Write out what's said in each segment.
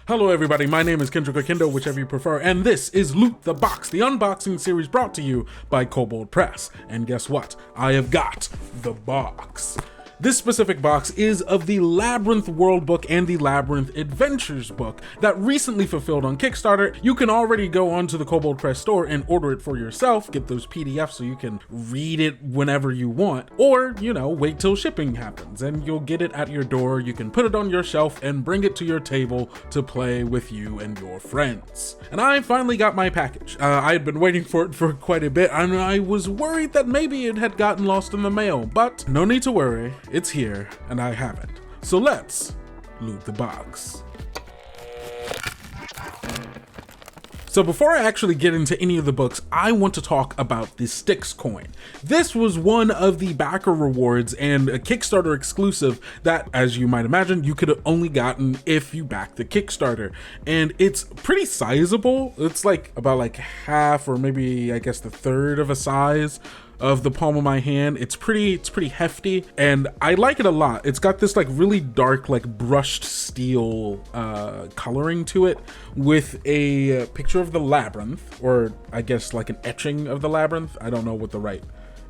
Hello everybody, my name is Kendrick or Kendo, whichever you prefer, and this is Loot the Box, the unboxing series brought to you by Kobold Press. And guess what? I have got the box. This specific box is of the Labyrinth Worldbook and the Labyrinth Adventures book that recently fulfilled on Kickstarter. You can already go onto the Kobold Press store and order it for yourself, get those PDFs so you can read it whenever you want, or, you know, wait till shipping happens and you'll get it at your door. You can put it on your shelf and bring it to your table to play with you and your friends. And I finally got my package. I had been waiting for it for quite a bit, and I was worried that maybe it had gotten lost in the mail, but no need to worry. It's here, and I have it. So let's loot the box. So before I actually get into any of the books, I want to talk about the Styx coin. This was one of the backer rewards and a Kickstarter exclusive that, as you might imagine, you could have only gotten if you backed the Kickstarter. And it's pretty sizable. It's like about like half, or maybe I guess the third of a size of the palm of my hand. It's pretty hefty, and I like it a lot. It's got this like really dark, like brushed steel coloring to it, with a picture of the labyrinth, or I guess like an etching of the labyrinth. I don't know what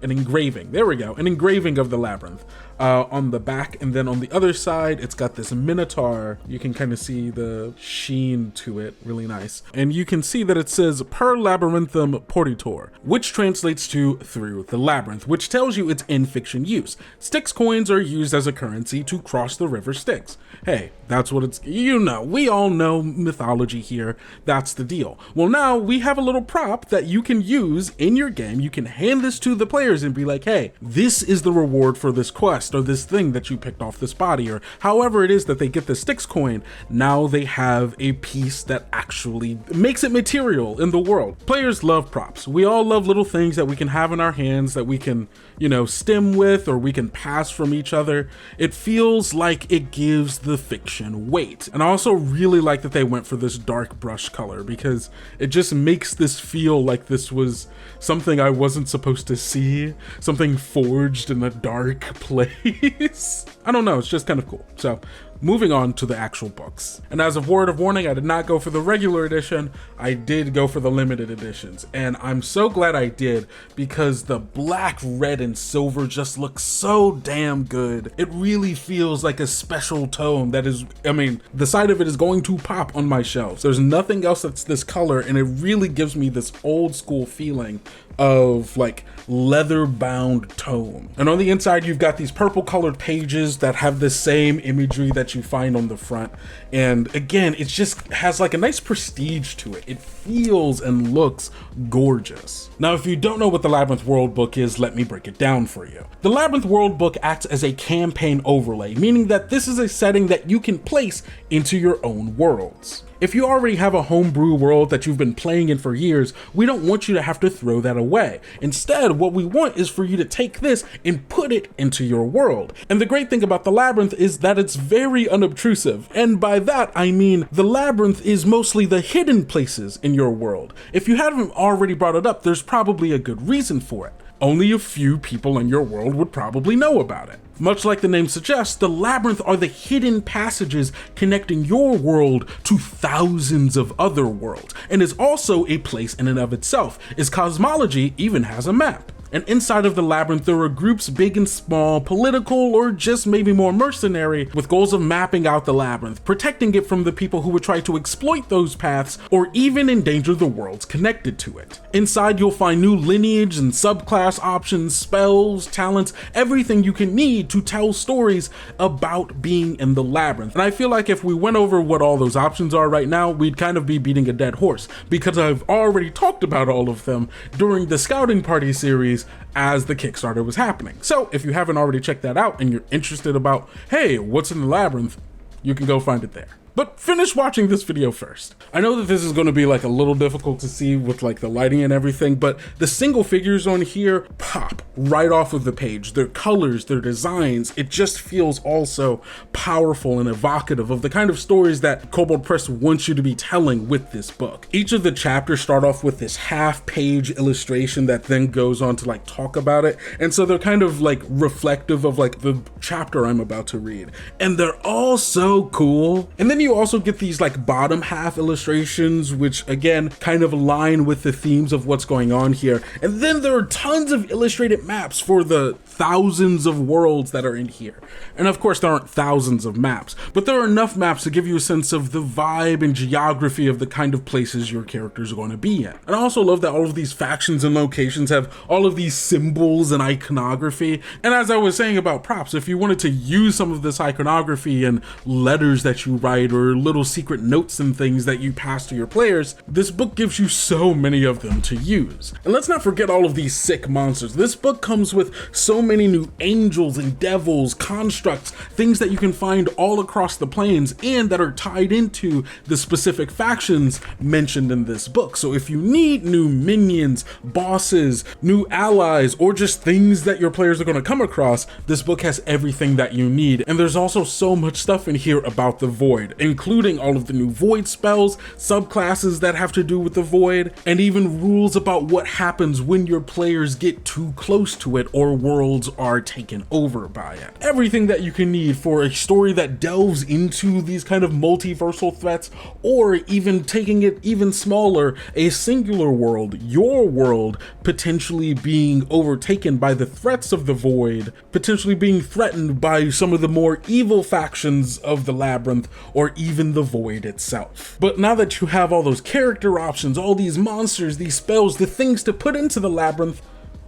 an engraving. There we go. An engraving of the labyrinth on the back, and then on the other side, it's got this minotaur. You can kind of see the sheen to it, really nice. And you can see that it says per labyrinthum portitor, which translates to through the labyrinth, which tells you it's in fiction use. Styx coins are used as a currency to cross the river Styx. Hey, that's what it's, you know, we all know mythology here. That's the deal. Well, now we have a little prop that you can use in your game. You can hand this to the players and be like, hey, this is the reward for this quest, or this thing that you picked off this body, or however it is that they get the Styx coin. Now they have a piece that actually makes it material in the world. Players love props. We all love little things that we can have in our hands that we can, you know, stem with, or we can pass from each other. It feels like it gives the fiction weight. And I also really like that they went for this dark brush color, because it just makes this feel like this was something I wasn't supposed to see, something forged in a dark place. I don't know, it's just kind of cool. So moving on to the actual books. And as a word of warning, I did not go for the regular edition. I did go for the limited editions. And I'm so glad I did, because the black, red, and silver just looks so damn good. It really feels like a special tone that is, I mean, the side of it is going to pop on my shelves. There's nothing else that's this color, and it really gives me this old school feeling of like leather bound tone. And on the inside, you've got these purple colored pages that have the same imagery that you find on the front. And again, it just has like a nice prestige to it. It feels and looks gorgeous. Now, if you don't know what the Labyrinth Worldbook is, let me break it down for you. The Labyrinth Worldbook acts as a campaign overlay, meaning that this is a setting that you can place into your own worlds. If you already have a homebrew world that you've been playing in for years, we don't want you to have to throw that away. Instead, what we want is for you to take this and put it into your world. And the great thing about the Labyrinth is that it's very unobtrusive. And by that, I mean the Labyrinth is mostly the hidden places in your world. If you haven't already brought it up, there's probably a good reason for it. Only a few people in your world would probably know about it. Much like the name suggests, the Labyrinth are the hidden passages connecting your world to thousands of other worlds, and is also a place in and of itself. Its cosmology even has a map. And inside of the Labyrinth, there are groups big and small, political or just maybe more mercenary, with goals of mapping out the Labyrinth, protecting it from the people who would try to exploit those paths or even endanger the worlds connected to it. Inside, you'll find new lineage and subclass options, spells, talents, everything you can need to tell stories about being in the Labyrinth. And I feel like if we went over what all those options are right now, we'd kind of be beating a dead horse, because I've already talked about all of them during the Scouting Party series as the Kickstarter was happening. So if you haven't already checked that out and you're interested about, hey, what's in the Labyrinth, you can go find it there. But finish watching this video first. I know that this is going to be like a little difficult to see with like the lighting and everything, but the single figures on here pop right off of the page. Their colors, their designs, it just feels also powerful and evocative of the kind of stories that Kobold Press wants you to be telling with this book. Each of the chapters start off with this half-page illustration that then goes on to like talk about it. And so they're kind of like reflective of like the chapter I'm about to read. And they're all so cool. And then you you also get these like bottom half illustrations, which again kind of align with the themes of what's going on here. And then there are tons of illustrated maps for the thousands of worlds that are in here. And of course there aren't thousands of maps, but there are enough maps to give you a sense of the vibe and geography of the kind of places your characters are going to be in. And I also love that all of these factions and locations have all of these symbols and iconography. And as I was saying about props, if you wanted to use some of this iconography and letters that you write or little secret notes and things that you pass to your players, this book gives you so many of them to use. And let's not forget all of these sick monsters. This book comes with so many new angels and devils, constructs, things that you can find all across the planes and that are tied into the specific factions mentioned in this book. So if you need new minions, bosses, new allies, or just things that your players are going to come across, this book has everything that you need. And there's also so much stuff in here about the Void, including all of the new Void spells, subclasses that have to do with the Void, and even rules about what happens when your players get too close to it or worlds are taken over by it. Everything that you can need for a story that delves into these kind of multiversal threats, or even taking it even smaller, a singular world, your world, potentially being overtaken by the threats of the Void, potentially being threatened by some of the more evil factions of the Labyrinth, or even the Void itself. But now that you have all those character options, all these monsters, these spells, the things to put into the Labyrinth,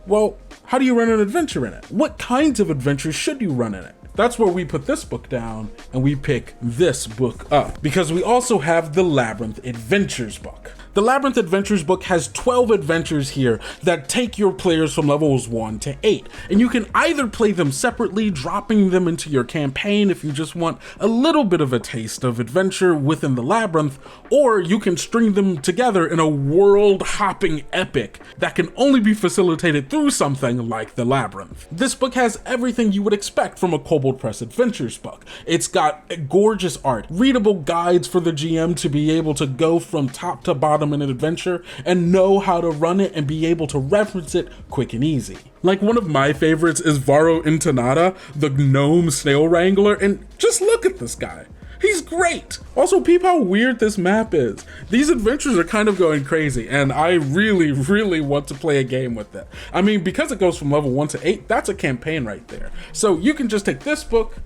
well, how do you run an adventure in it? What kinds of adventures should you run in it? That's where we put this book down and we pick this book up, because we also have the Labyrinth Adventures book. The Labyrinth Adventures book has 12 adventures here that take your players from levels 1 to 8, and you can either play them separately, dropping them into your campaign if you just want a little bit of a taste of adventure within the Labyrinth, or you can string them together in a world-hopping epic that can only be facilitated through something like the Labyrinth. This book has everything you would expect from a Kobold Press Adventures book. It's got gorgeous art, readable guides for the GM to be able to go from top to bottom in an adventure and know how to run it and be able to reference it quick and easy. Like, one of my favorites is Varo Intonata, the gnome snail wrangler, and just look at this guy. He's great. Also, peep how weird this map is. These adventures are kind of going crazy, and I really, really want to play a game with it. I mean, because it goes from level 1 to 8, that's a campaign right there. So you can just take this book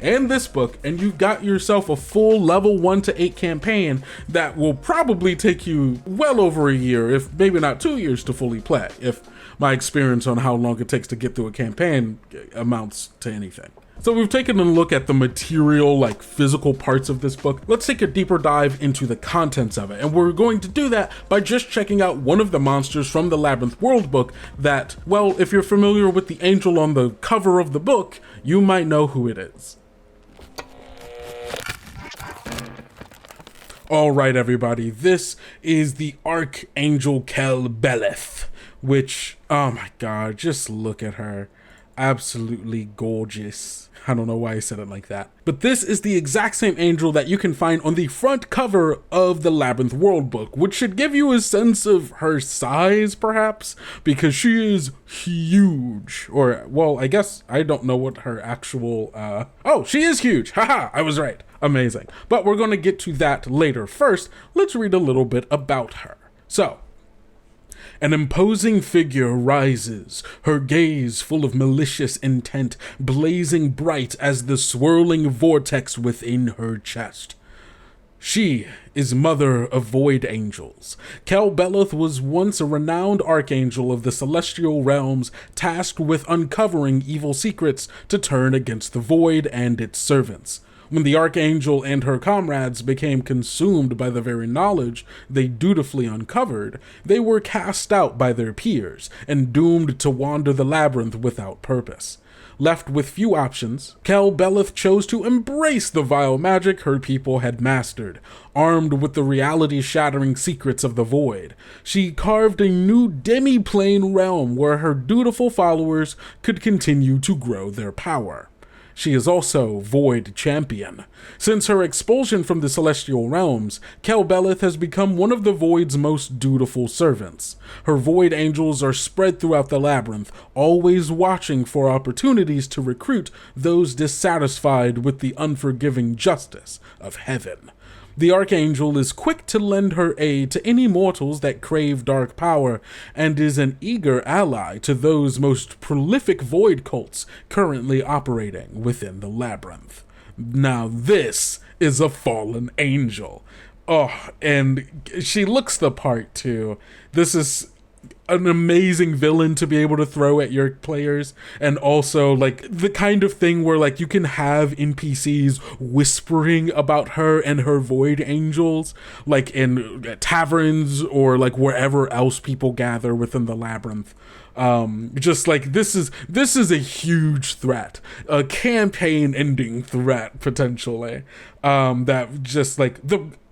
and this book, and you've got yourself a full level 1 to 8 campaign that will probably take you well over a year, if maybe not 2 years, to fully play, if my experience on how long it takes to get through a campaign amounts to anything. So we've taken a look at the material, like physical parts of this book. Let's take a deeper dive into the contents of it. And we're going to do that by just checking out one of the monsters from the Labyrinth Worldbook that, well, if you're familiar with the angel on the cover of the book, you might know who it is. All right, everybody, this is the Archangel Kel Belleth, which, oh my God, just look at her. Absolutely gorgeous. I don't know why I said it like that. But this is the exact same angel that you can find on the front cover of the Labyrinth Worldbook, which should give you a sense of her size, perhaps, because she is huge. Or, well, I guess I don't know what her actual, oh, she is huge. Haha, I was right. Amazing. But we're going to get to that later. First, let's read a little bit about her. So, an imposing figure rises, her gaze full of malicious intent, blazing bright as the swirling vortex within her chest. She is mother of void angels. Kel Belleth was once a renowned archangel of the celestial realms, tasked with uncovering evil secrets to turn against the void and its servants. When the archangel and her comrades became consumed by the very knowledge they dutifully uncovered, they were cast out by their peers and doomed to wander the labyrinth without purpose. Left with few options, Kel Belleth chose to embrace the vile magic her people had mastered. Armed with the reality-shattering secrets of the void, she carved a new demi-plane realm where her dutiful followers could continue to grow their power. She is also Void Champion. Since her expulsion from the Celestial Realms, Kel Belleth has become one of the Void's most dutiful servants. Her Void Angels are spread throughout the Labyrinth, always watching for opportunities to recruit those dissatisfied with the unforgiving justice of heaven. The Archangel is quick to lend her aid to any mortals that crave dark power, and is an eager ally to those most prolific void cults currently operating within the Labyrinth. Now this is a fallen angel. Oh, and she looks the part too. This is an amazing villain to be able to throw at your players, and also like the kind of thing where like you can have NPCs whispering about her and her void angels, like in taverns or like wherever else people gather within the Labyrinth. Just like this is a huge threat, a campaign ending threat potentially, that just like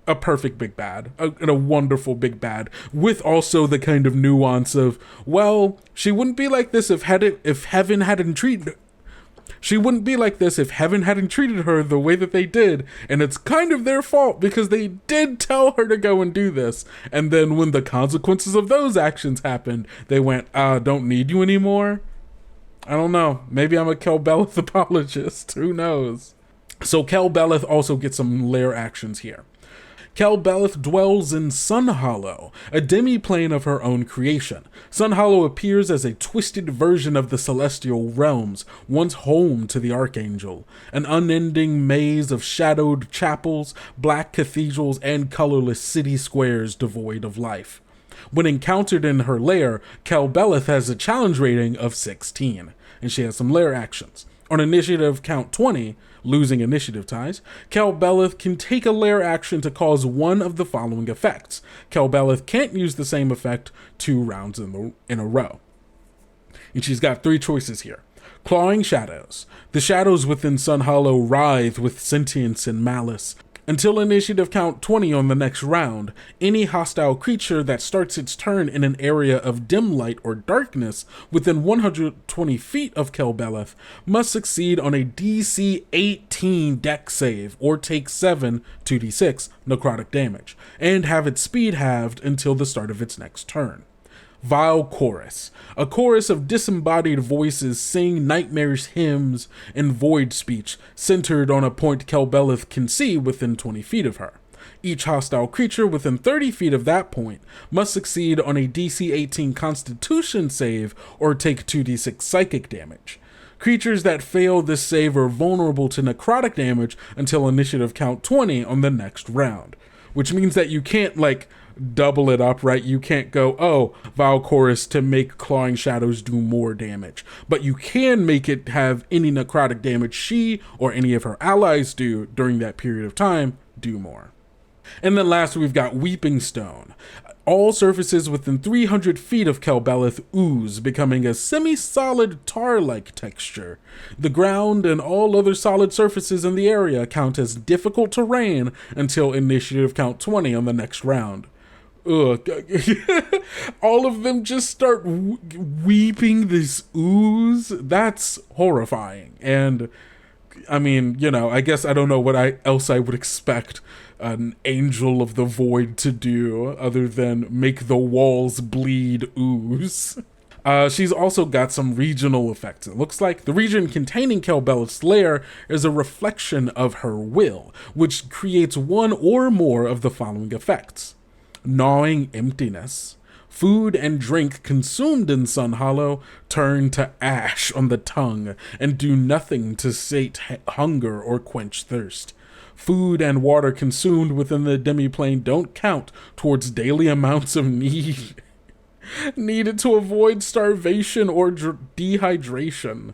a perfect big bad, and a wonderful big bad, with also the kind of nuance of, well, she wouldn't be like this if heaven hadn't treated her the way that they did, and it's kind of their fault because they did tell her to go and do this, and then when the consequences of those actions happened, they went, don't need you anymore. I don't know, maybe I'm a Kel Belleth apologist, who knows. So Kel Belleth also gets some lair actions here. Kel Belleth dwells in Sun Hollow, a demi-plane of her own creation. Sun Hollow appears as a twisted version of the Celestial Realms, once home to the Archangel, an unending maze of shadowed chapels, black cathedrals, and colorless city squares devoid of life. When encountered in her lair, Kel Belleth has a challenge rating of 16, and she has some lair actions. On initiative count 20, losing initiative ties, Kel Belleth can take a lair action to cause one of the following effects. Kel Belleth can't use the same effect 2 rounds in a row. And she's got 3 choices here. Clawing Shadows. The shadows within Sun Hollow writhe with sentience and malice. Until initiative count 20 on the next round, any hostile creature that starts its turn in an area of dim light or darkness within 120 feet of Kel Belleth must succeed on a DC 18 dex save or take 7 2d6 necrotic damage, and have its speed halved until the start of its next turn. Vile Chorus. A chorus of disembodied voices sing nightmarish hymns and void speech centered on a point Kel Belleth can see within 20 feet of her. Each hostile creature within 30 feet of that point must succeed on a DC 18 Constitution save or take 2d6 psychic damage. Creatures that fail this save are vulnerable to necrotic damage until initiative count 20 on the next round, which means that you can't like double it up, right? You can't go, oh, Vile Chorus to make Clawing Shadows do more damage, but you can make it have any necrotic damage she or any of her allies do during that period of time do more. And then last, we've got Weeping Stone. All surfaces within 300 feet of Kel Belleth ooze, becoming a semi-solid tar-like texture. The ground and all other solid surfaces in the area count as difficult terrain until initiative count 20 on the next round. Ugh. All of them just start weeping this ooze. That's horrifying. And I mean, you know, I guess I don't know what else I would expect an Angel of the Void to do other than make the walls bleed ooze. She's also got some regional effects. It looks like the region containing Kel Belleth's lair is a reflection of her will, which creates one or more of the following effects. Gnawing emptiness. Food and drink consumed in Sun Hollow turn to ash on the tongue and do nothing to sate hunger or quench thirst. Food and water consumed within the demiplane don't count towards daily amounts of needed to avoid starvation or dehydration.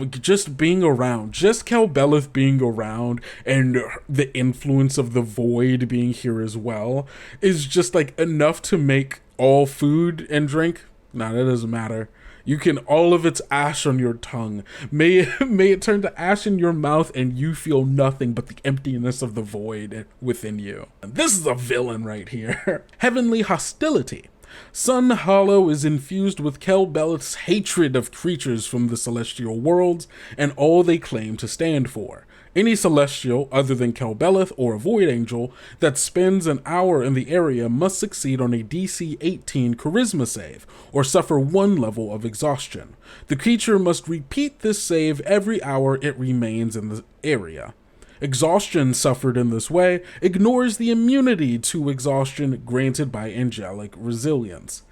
Just being around, just Kel Belleth being around, and the influence of the void being here as well is just like enough to make all food and drink. Nah, that doesn't matter. You can all of its ash on your tongue. May it turn to ash in your mouth and you feel nothing but the emptiness of the void within you. And this is a villain right here. Heavenly Hostility. Sun Hollow is infused with Kel Belleth's hatred of creatures from the celestial worlds and all they claim to stand for. Any celestial, other than Kel Belleth or a Void Angel, that spends an hour in the area must succeed on a DC 18 Charisma save, or suffer 1 level of exhaustion. The creature must repeat this save every hour it remains in the area. Exhaustion suffered in this way ignores the immunity to exhaustion granted by angelic resilience.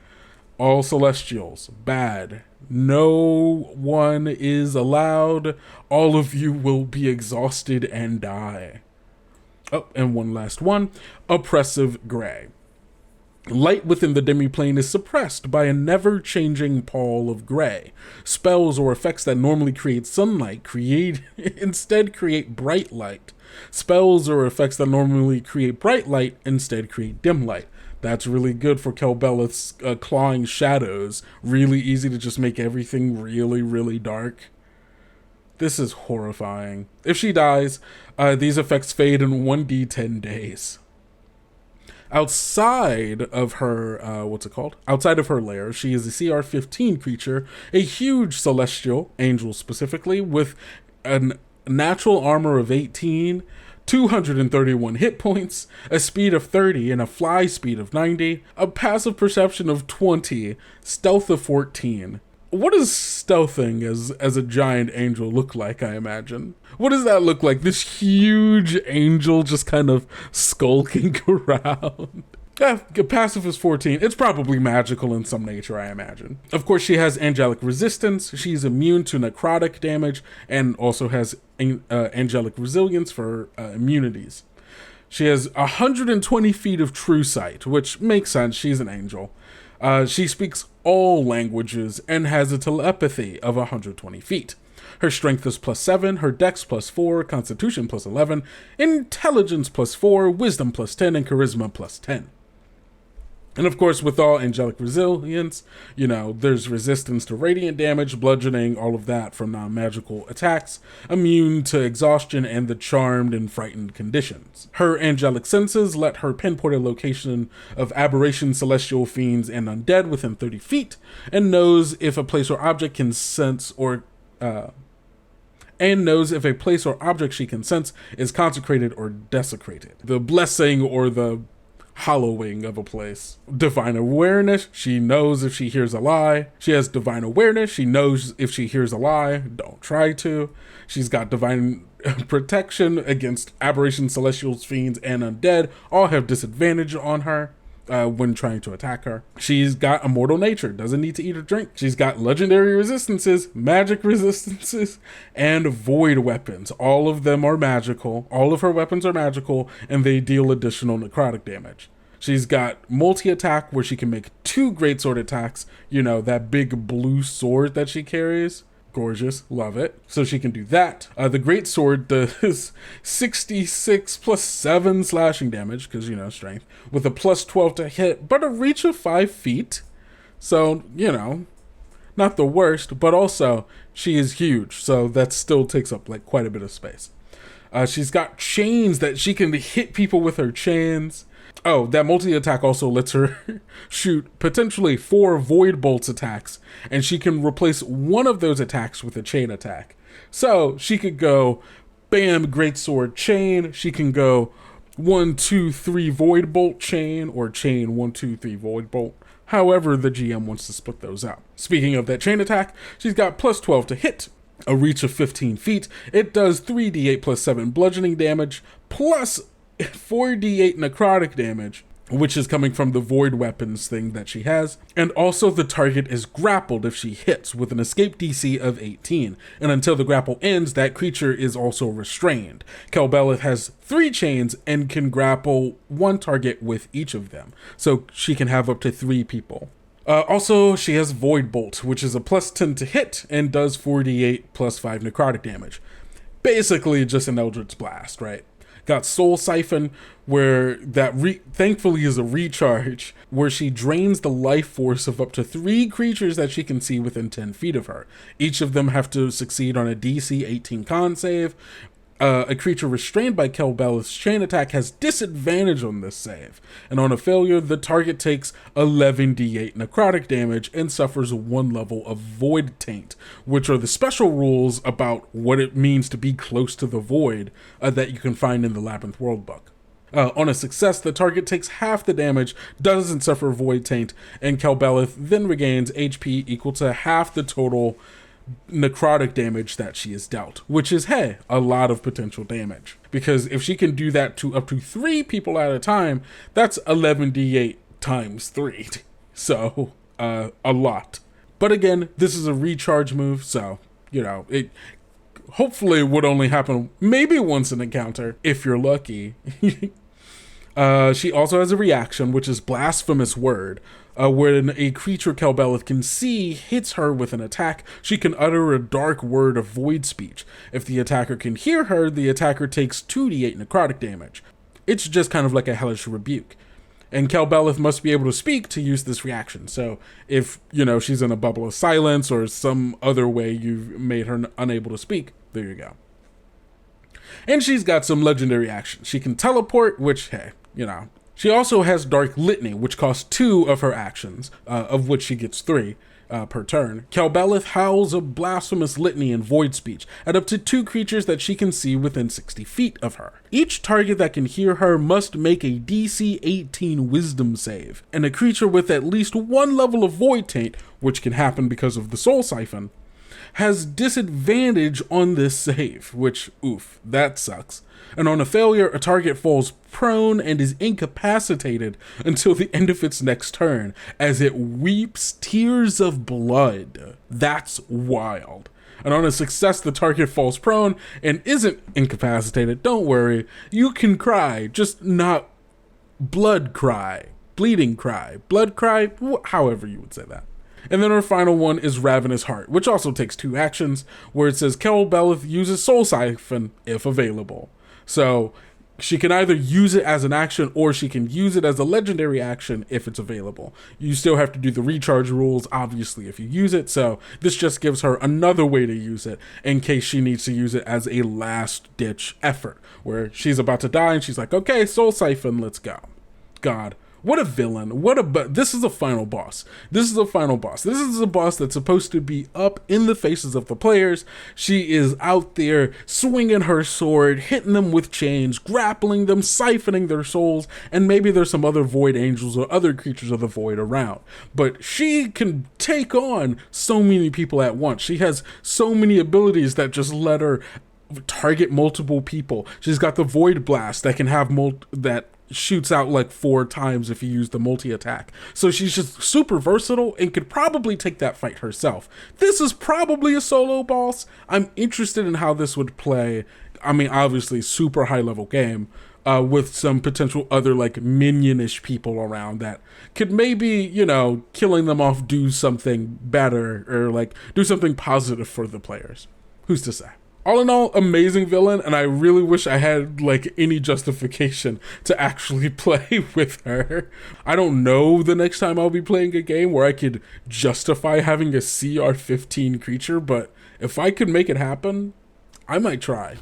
All celestials, bad. No one is allowed. All of you will be exhausted and die. Oh, and one last one. Oppressive Gray. Light within the demiplane is suppressed by a never-changing pall of gray. Spells or effects that normally create sunlight instead create bright light. Spells or effects that normally create bright light instead create dim light. That's really good for Kel Belleth's clawing shadows. Really easy to just make everything really, really dark. This is horrifying. If she dies, these effects fade in 1d10 days. Outside of her, outside of her lair, she is a CR 15 creature, a huge celestial, angel specifically, with a natural armor of 18, 231 hit points, a speed of 30, and a fly speed of 90, a passive perception of 20, stealth of 14. What does stealthing as a giant angel look like, I imagine? What does that look like? This huge angel just kind of skulking around. Passive is 14. It's probably magical in some nature, I imagine. Of course, she has angelic resistance. She's immune to necrotic damage and also has angelic resilience for immunities. She has 120 feet of true sight, which makes sense. She's an angel. She speaks all languages and has a telepathy of 120 feet. Her strength is +7, her dex +4, constitution +11, intelligence +4, wisdom +10, and charisma +10. And of course, with all angelic resilience, there's resistance to radiant damage, bludgeoning, all of that from non-magical attacks, immune to exhaustion and the charmed and frightened conditions. Her angelic senses let her pinpoint a location of aberration, celestial fiends, and undead within 30 feet, and knows if a place or object she can sense is consecrated or desecrated. The blessing or the hallowing of a place. Divine awareness, she knows if she hears a lie. She has divine awareness, she knows if she hears a lie. Don't try to. She's got divine protection against aberration, celestials, fiends, and undead. All have disadvantage on her when trying to attack her. She's got immortal nature, doesn't need to eat or drink. She's got legendary resistances, magic resistances, and void weapons. All of them are magical. All of her weapons are magical, and they deal additional necrotic damage. She's got multi-attack where she can make 2 greatsword attacks. That big blue sword that she carries. Gorgeous, love it. So she can do that. The greatsword does 66 +7 slashing damage, because, strength, with a +12 to hit, but a reach of 5 feet. So, not the worst, but also she is huge, so that still takes up quite a bit of space. She's got chains that she can hit people with her chains. Oh, that multi-attack also lets her shoot potentially 4 Void Bolts attacks, and she can replace one of those attacks with a chain attack. So she could go, bam, Greatsword chain. She can go 1, 2, 3 Void Bolt chain, or chain 1, 2, 3 Void Bolt. However the GM wants to split those out. Speaking of that chain attack, she's got +12 to hit, a reach of 15 feet. It does 3d8 +7 bludgeoning damage, plus 4d8 necrotic damage, which is coming from the void weapons thing that she has. And also the target is grappled if she hits, with an escape DC of 18. And until the grapple ends, that creature is also restrained. Kel Belleth has 3 chains and can grapple 1 target with each of them. So she can have up to 3 people. Also, she has Void Bolt, which is a +10 to hit and does 4d8 +5 necrotic damage. Basically just an Eldritch Blast, right? Got Soul Siphon, where that thankfully is a recharge, where she drains the life force of up to 3 creatures that she can see within 10 feet of her. Each of them have to succeed on a DC 18 con save. A creature restrained by Kel Belleth's chain attack has disadvantage on this save, and on a failure, the target takes 11d8 necrotic damage and suffers 1 level of Void Taint, which are the special rules about what it means to be close to the void that you can find in the Labyrinth Worldbook. On a success, the target takes half the damage, doesn't suffer Void Taint, and Kel Belleth then regains HP equal to half the total necrotic damage that she is dealt, which is, hey, a lot of potential damage. Because if she can do that to up to 3 people at a time, that's 11d8 times 3. So, a lot. But again, this is a recharge move, so, it hopefully would only happen maybe once an encounter, if you're lucky. She also has a reaction, which is Blasphemous Word. When a creature Kel Belleth can see hits her with an attack, she can utter a dark word of void speech. If the attacker can hear her, the attacker takes 2d8 necrotic damage. It's just kind of like a hellish rebuke. And Kel Belleth must be able to speak to use this reaction. So if, she's in a bubble of silence or some other way you've made her unable to speak, there you go. And she's got some legendary actions. She can teleport, which, hey, She also has Dark Litany, which costs 2 of her actions, of which she gets 3 per turn. Kel Belleth howls a blasphemous litany and void speech at up to 2 creatures that she can see within 60 feet of her. Each target that can hear her must make a DC 18 wisdom save, and a creature with at least 1 level of void taint, which can happen because of the soul siphon, has disadvantage on this save, which, oof, that sucks. And on a failure, a target falls prone and is incapacitated until the end of its next turn, as it weeps tears of blood. That's wild. And on a success, the target falls prone and isn't incapacitated. Don't worry, you can cry, just not blood cry, bleeding cry, blood cry, however you would say that. And then our final one is Ravenous Heart, which also takes 2 actions, where it says Kel Belleth uses Soul Siphon if available. So she can either use it as an action or she can use it as a legendary action if it's available. You still have to do the recharge rules, obviously, if you use it. So this just gives her another way to use it in case she needs to use it as a last-ditch effort, where she's about to die and she's like, okay, Soul Siphon, let's go. God. What a villain. This is a final boss. This is a final boss. This is a boss that's supposed to be up in the faces of the players. She is out there swinging her sword, hitting them with chains, grappling them, siphoning their souls, and maybe there's some other void angels or other creatures of the void around. But she can take on so many people at once. She has so many abilities that just let her target multiple people. She's got the Void Blast that can have that shoots out like 4 times if you use the multi-attack. So she's just super versatile and could probably take that fight herself. This is probably a solo boss. I'm interested in how this would play. I mean, obviously, super high-level game with some potential other like minion-ish people around that could maybe, killing them off do something better or like do something positive for the players. Who's to say? All in all, amazing villain, and I really wish I had like any justification to actually play with her. I don't know the next time I'll be playing a game where I could justify having a CR 15 creature, but if I could make it happen, I might try.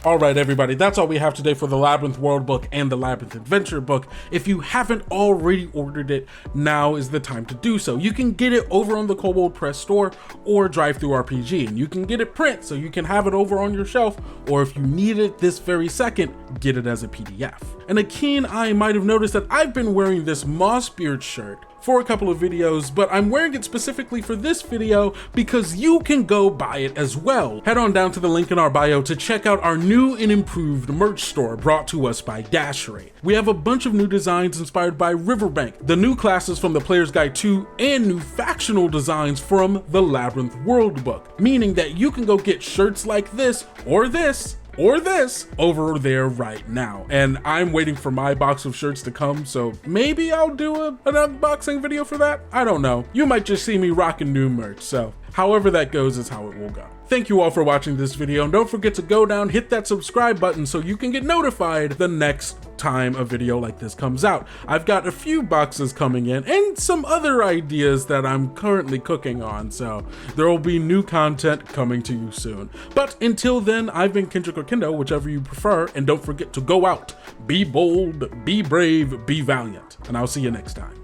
Alright everybody, that's all we have today for the Labyrinth Worldbook and the Labyrinth Adventure book. If you haven't already ordered it, now is the time to do so. You can get it over on the Kobold Press store or TTRPG, and you can get it print so you can have it over on your shelf, or if you need it this very second, get it as a PDF. And a keen eye might have noticed that I've been wearing this Mossbeard shirt for a couple of videos, but I'm wearing it specifically for this video because you can go buy it as well. Head on down to the link in our bio to check out our new and improved merch store brought to us by Dashery. We have a bunch of new designs inspired by Riverbank, the new classes from the Player's Guide 2, and new factional designs from the Labyrinth Worldbook, meaning that you can go get shirts like this or this over there right now. And I'm waiting for my box of shirts to come, so maybe I'll do an unboxing video for that. I don't know. You might just see me rocking new merch, so However that goes is how it will go. Thank you all for watching this video, and don't forget to go down, hit that subscribe button so you can get notified the next time a video like this comes out. I've got a few boxes coming in and some other ideas that I'm currently cooking on, so there will be new content coming to you soon. But until then, I've been Kendrick or Kendo, whichever you prefer, and don't forget to go out, be bold, be brave, be valiant, and I'll see you next time.